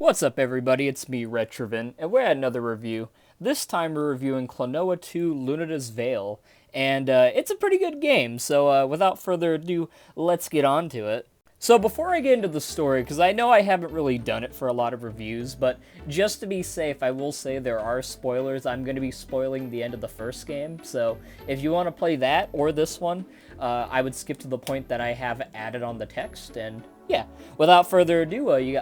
What's up, everybody? It's me, Retrovan, and we're at another review. This time we're reviewing Klonoa 2 Lunatea's Veil, and it's a pretty good game, so without further ado, let's get on to it. So before I get into the story, because I know I haven't really done it for a lot of reviews, but just to be safe, I will say there are spoilers. I'm going to be spoiling the end of the first game, so if you want to play that or this one, I would skip to the point that I have added on the text, and yeah, without further ado,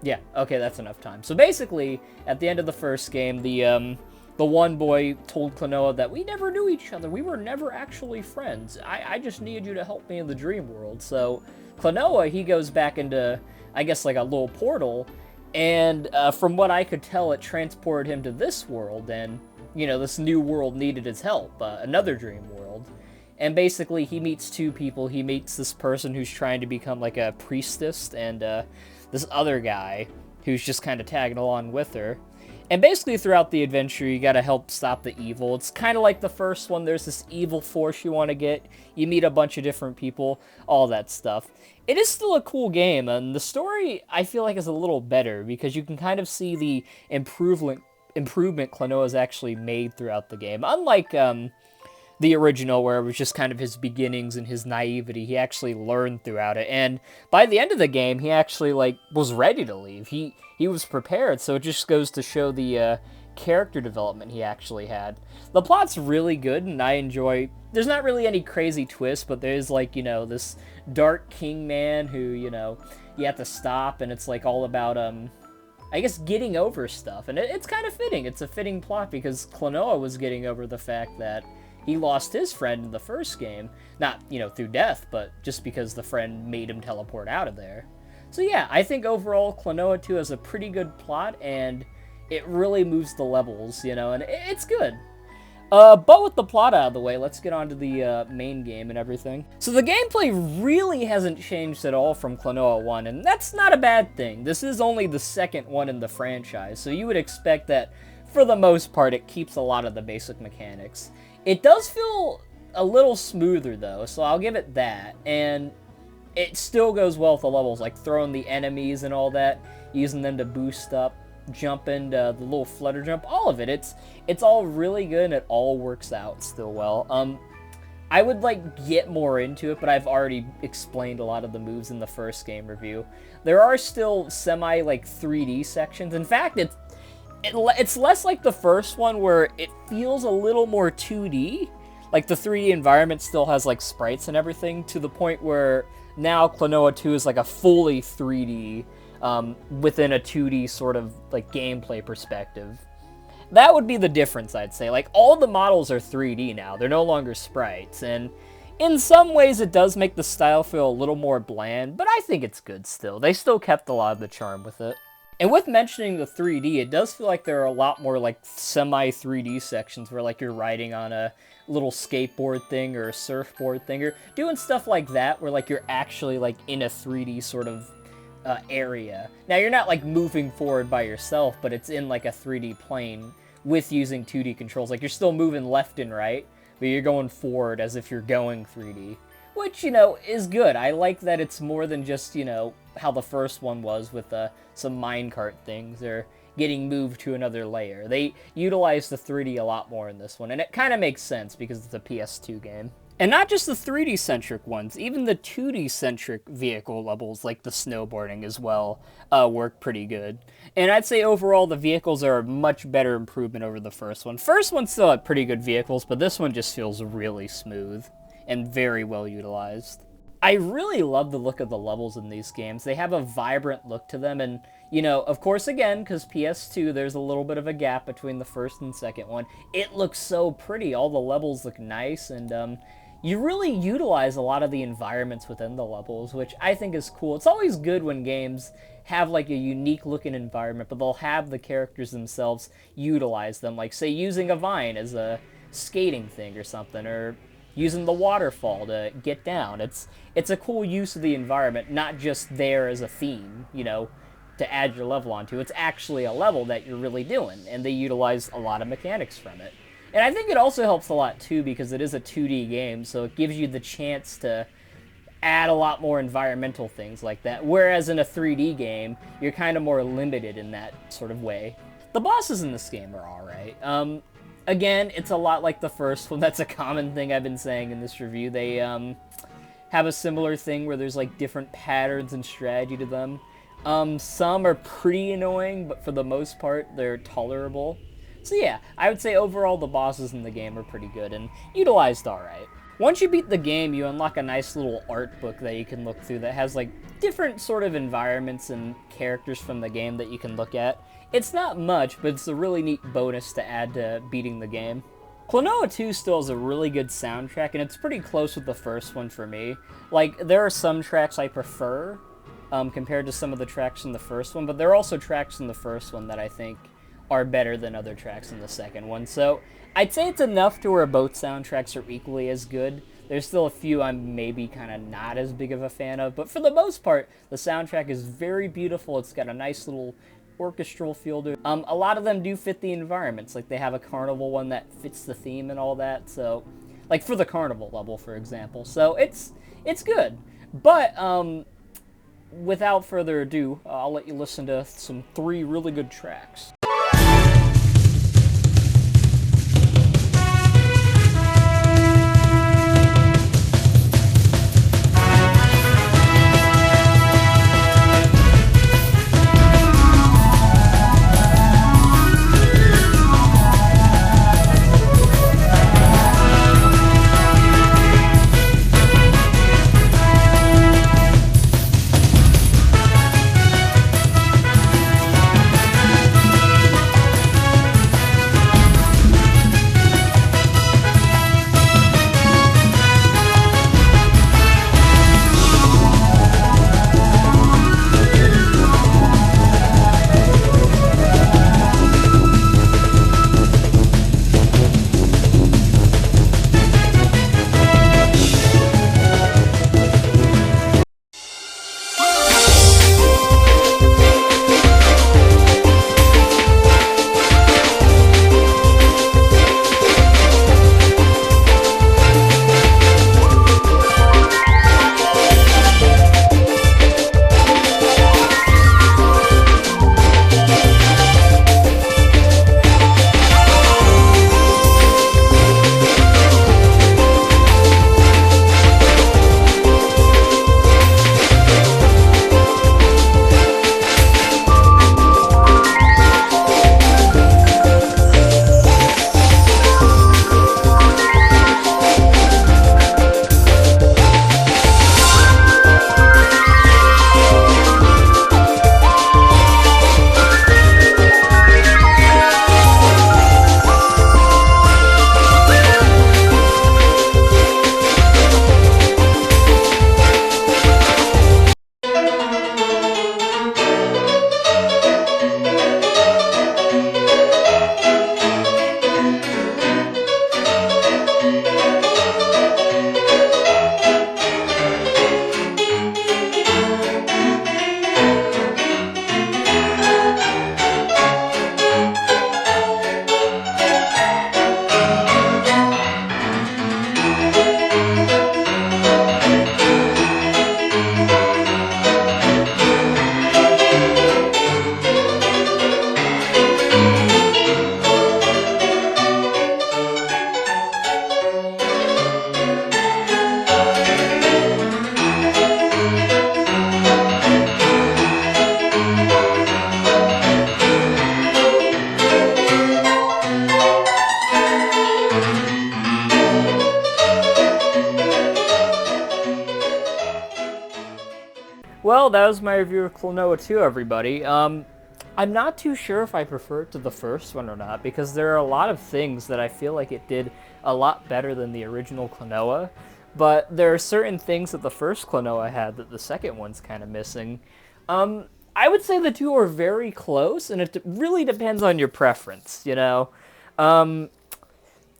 yeah, okay, that's enough time. So basically, at the end of the first game, the one boy told Klonoa that we never knew each other. We were never actually friends. I just needed you to help me in the dream world. So Klonoa, he goes back into, I guess, like a little portal, and from what I could tell, it transported him to this world, and, you know, this new world needed his help, another dream world. And basically, he meets two people. He meets this person who's trying to become, like, a priestess, and this other guy who's just kind of tagging along with her. And basically, throughout the adventure, you gotta help stop the evil. It's kind of like the first one. There's this evil force you want to get. You meet a bunch of different people, all that stuff. It is still a cool game, and the story, I feel like, is a little better, because you can kind of see the improvement Klonoa's actually made throughout the game. Unlike, the original, where it was just kind of his beginnings and his naivety. He actually learned throughout it, and by the end of the game, he actually, like, was ready to leave. He was prepared, so it just goes to show the character development he actually had. The plot's really good, and I enjoy... There's not really any crazy twists, but there's, like, you know, this dark king man who, you know, you have to stop, and it's, like, all about, I guess, getting over stuff, and it's kind of fitting. It's a fitting plot, because Klonoa was getting over the fact that he lost his friend in the first game, not, you know, through death, but just because the friend made him teleport out of there. So yeah, I think overall Klonoa 2 has a pretty good plot, and it really moves the levels, you know, and it's good. But with the plot out of the way, let's get on to the main game and everything. So the gameplay really hasn't changed at all from Klonoa 1, and that's not a bad thing. This is only the second one in the franchise, so you would expect that, for the most part, it keeps a lot of the basic mechanics. It does feel a little smoother, though, so I'll give it that, and it still goes well with the levels, like throwing the enemies and all that, using them to boost up, jumping, the little flutter jump, all of it. It's all really good, and it all works out still well. I would, like, get more into it, but I've already explained a lot of the moves in the first game review. There are still semi, like, 3D sections. In fact, it's less like the first one, where it feels a little more 2D. Like, the 3D environment still has, like, sprites and everything, to the point where now Klonoa 2 is, like, a fully 3D, within a 2D sort of, like, gameplay perspective. That would be the difference, I'd say. Like, all the models are 3D now. They're no longer sprites, and in some ways it does make the style feel a little more bland, but I think it's good still. They still kept a lot of the charm with it. And with mentioning the 3D, it does feel like there are a lot more, like, semi-3D sections where, like, you're riding on a little skateboard thing or a surfboard thing, or doing stuff like that where, like, you're actually, like, in a 3D sort of area. Now, you're not, like, moving forward by yourself, but it's in, like, a 3D plane with using 2D controls. Like, you're still moving left and right, but you're going forward as if you're going 3D. Which, you know, is good. I like that it's more than just, you know, how the first one was with some minecart things, or getting moved to another layer. They utilize the 3D a lot more in this one, and it kind of makes sense because it's a PS2 game. And not just the 3D-centric ones, even the 2D-centric vehicle levels, like the snowboarding as well, work pretty good. And I'd say overall the vehicles are a much better improvement over the first one. First one still had pretty good vehicles, but this one just feels really smooth and very well utilized. I really love the look of the levels in these games. They have a vibrant look to them, and, you know, of course, again, because PS2, there's a little bit of a gap between the first and second one. It looks so pretty. All the levels look nice, and you really utilize a lot of the environments within the levels, which I think is cool. It's always good when games have, like, a unique looking environment, but they'll have the characters themselves utilize them, like, say, using a vine as a skating thing or something, or using the waterfall to get down. It's a cool use of the environment, not just there as a theme, you know, to add your level onto. It's actually a level that you're really doing, and they utilize a lot of mechanics from it. And I think it also helps a lot, too, because it is a 2D game, so it gives you the chance to add a lot more environmental things like that. Whereas in a 3D game, you're kind of more limited in that sort of way. The bosses in this game are alright. Again, it's a lot like the first one. That's a common thing I've been saying in this review. They have a similar thing where there's like different patterns and strategy to them. Some are pretty annoying, but for the most part, they're tolerable. So yeah, I would say overall the bosses in the game are pretty good and utilized alright. Once you beat the game, you unlock a nice little art book that you can look through that has like different sort of environments and characters from the game that you can look at. It's not much, but it's a really neat bonus to add to beating the game. Klonoa 2 still has a really good soundtrack, and it's pretty close with the first one for me. Like, there are some tracks I prefer compared to some of the tracks in the first one, but there are also tracks in the first one that I think are better than other tracks in the second one. So I'd say it's enough to where both soundtracks are equally as good. There's still a few I'm maybe kind of not as big of a fan of, but for the most part, the soundtrack is very beautiful. It's got a nice little orchestral feel to it. A lot of them do fit the environments. Like, they have a carnival one that fits the theme and all that. So, like, for the carnival level, for example. So it's good. But without further ado, I'll let you listen to some 3 really good tracks. Well, that was my review of Klonoa 2, everybody. I'm not too sure if I prefer it to the first one or not, because there are a lot of things that I feel like it did a lot better than the original Klonoa, but there are certain things that the first Klonoa had that the second one's kind of missing. I would say the two are very close, and it really depends on your preference, you know?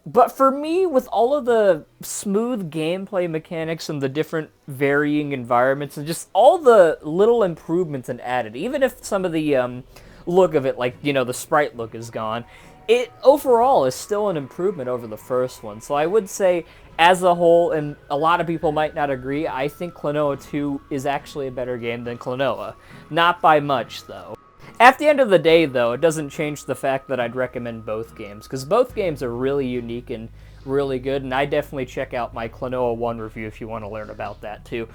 But for me, with all of the smooth gameplay mechanics and the different varying environments and just all the little improvements and added, even if some of the look of it, like, you know, the sprite look is gone, it overall is still an improvement over the first one. So I would say as a whole, and a lot of people might not agree, I think Klonoa 2 is actually a better game than Klonoa. Not by much, though. At the end of the day, though, it doesn't change the fact that I'd recommend both games, because both games are really unique and really good, and I definitely check out my Klonoa 1 review if you want to learn about that, too.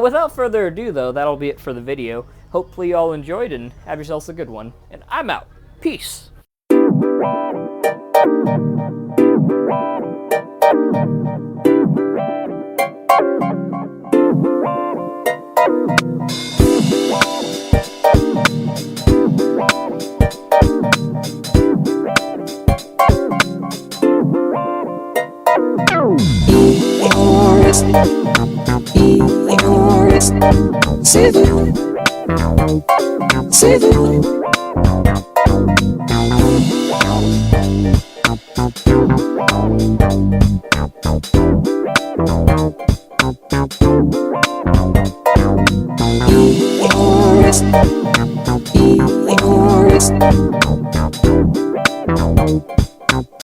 Without further ado, though, that'll be it for the video. Hopefully you all enjoyed, and have yourselves a good one. And I'm out. Peace! Seven. E-O-R-S